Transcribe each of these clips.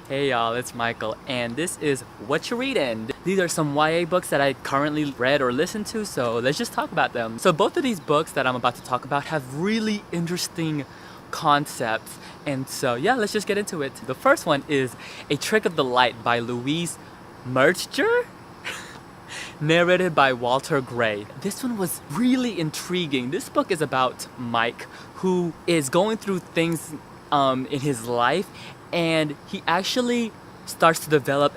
Hey y'all, it's Michael, and this is What You Readin'. These are some YA books that I currently read or listened to, so let's just talk about them. So both of these books that I'm about to talk about have really interesting concepts, and so yeah, let's just get into it. The first one is A Trick of the Light by Louise Mertzger, narrated by Walter Gray. This one was really intriguing. This book is about Mike, who is going through things in his life, and he actually starts to develop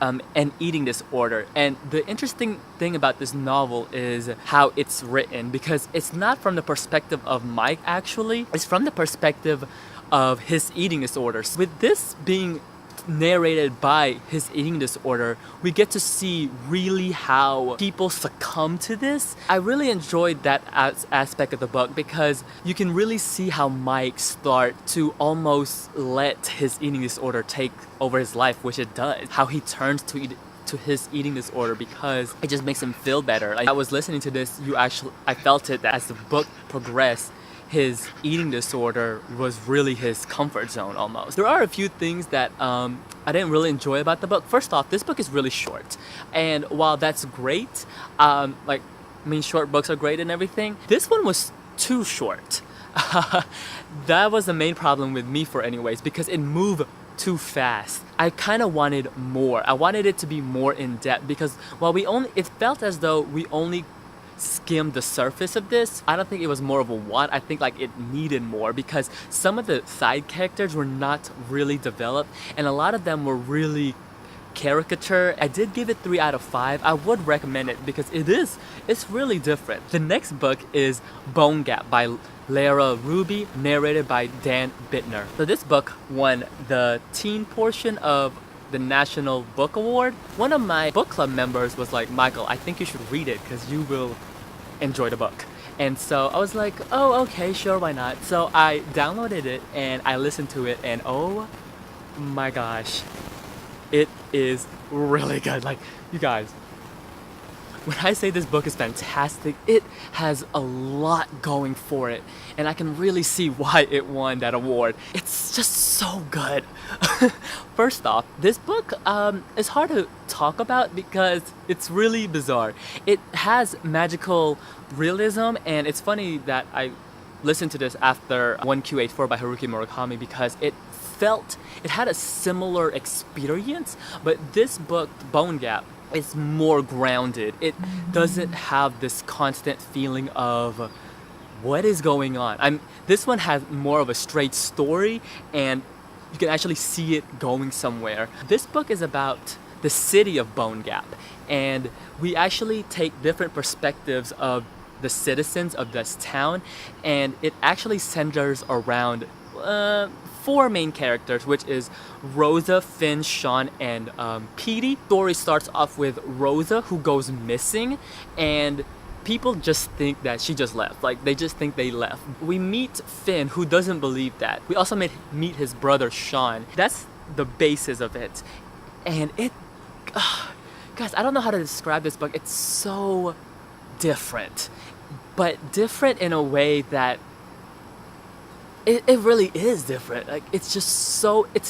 an eating disorder. And the interesting thing about this novel is how it's written, because it's not from the perspective of Mike actually, it's from the perspective of his eating disorders. With this being narrated by his eating disorder, we get to see really how people succumb to this. I really enjoyed that aspect of the book because you can really see how Mike start to almost let his eating disorder take over his life, which it does. How he turns to his eating disorder because it just makes him feel better. Like, I was listening to this, I felt it that as the book progressed, his eating disorder was really his comfort zone almost. There are a few things that I didn't really enjoy about the book. First off, this book is really short. And while that's great, short books are great and everything, this one was too short. That was the main problem with me for anyways, because it moved too fast. I kind of wanted more. I wanted it to be more in depth because it felt as though we only skimmed the surface of this. I don't think it was more of a want. I think like it needed more because some of the side characters were not really developed and a lot of them were really caricature. I did give it 3 out of 5. I would recommend it because it's really different. The next book is Bone Gap by Lara Ruby, narrated by Dan Bittner. So this book won the teen portion of the National Book Award. One of my book club members was like, Michael, I think you should read it because you will enjoy the book. And so I was like, oh, okay, sure, why not? So I downloaded it and I listened to it and oh my gosh, it is really good. Like, you guys, when I say this book is fantastic, it has a lot going for it. And I can really see why it won that award. It's just so good. First off, this book is hard to talk about because it's really bizarre. It has magical realism, and it's funny that I listened to this after 1Q84 by Haruki Murakami because it had a similar experience, but this book, Bone Gap, is more grounded. It doesn't have this constant feeling of what is going on. This one has more of a straight story and you can actually see it going somewhere. This book is about the city of Bone Gap, and we actually take different perspectives of the citizens of this town, and it actually centers around 4 main characters, which is Rosa, Finn, Sean, and Petey. Story starts off with Rosa, who goes missing, and people just think that she just left. Like, they just think they left. We meet Finn, who doesn't believe that. We also meet his brother, Sean. That's the basis of it. And guys, I don't know how to describe this book. It's so different. But different in a way that it really is different. Like, it's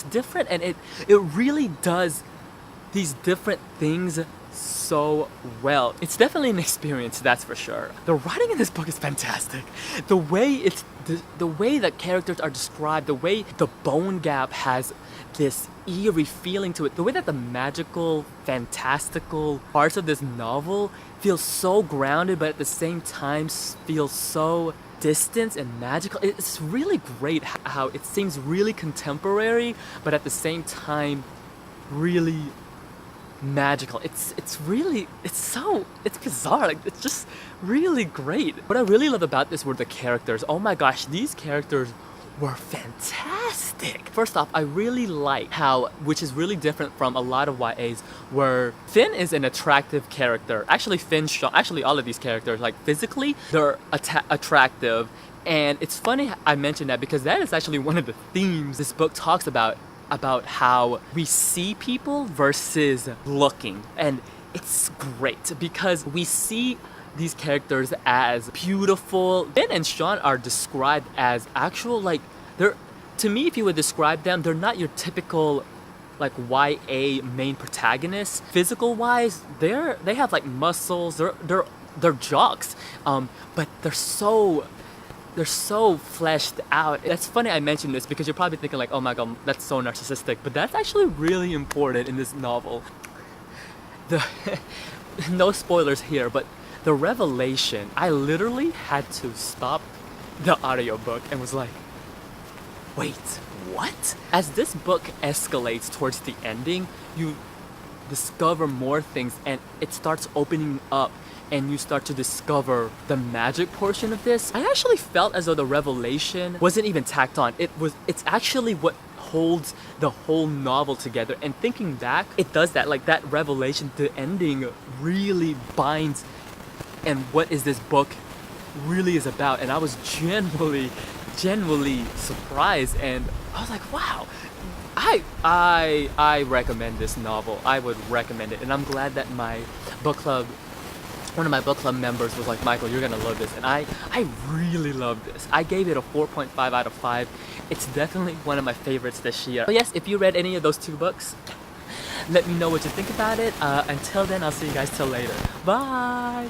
different, and it really does these different things so well. It's definitely an experience, that's for sure. The writing in this book is fantastic. The way that characters are described, the way the Bone Gap has this eerie feeling to it, the way that the magical, fantastical parts of this novel feel so grounded, but at the same time feels so distant and magical. It's really great how it seems really contemporary, but at the same time really magical. It's bizarre. Like, it's just really great. What I really love about this were the characters. Oh my gosh, these characters were fantastic. First off, I really like which is really different from a lot of YAs, where Finn is an attractive character. Actually, all of these characters, like, physically, they're attractive. And it's funny I mentioned that because that is actually one of the themes this book talks about how we see people versus looking. And it's great because we see these characters as beautiful. Ben and Sean are described as actual, like, to me, if you would describe them, they're not your typical like YA main protagonists, physical wise, they have like muscles, they're jocks, but they're so fleshed out. That's funny I mentioned this because you're probably thinking like, oh my god, that's so narcissistic, but that's actually really important in this novel. The no spoilers here, but the revelation, I literally had to stop the audiobook and was like, wait, what? As this book escalates towards the ending, you discover more things and it starts opening up and you start to discover the magic portion of this. I actually felt as though the revelation wasn't even tacked on. It's actually what holds the whole novel together, and thinking back, it does that. Like that revelation, the ending really binds and what is this book really is about. And I was genuinely surprised, and I was like, wow, I recommend this novel. I would recommend it, and I'm glad that my book club, one of my book club members was like, Michael, you're gonna love this, and I really love this. I gave it a 4.5 out of 5. It's definitely one of my favorites this year. So yes, if you read any of those 2 books, let me know what you think about it. Until then, I'll see you guys till later. Bye!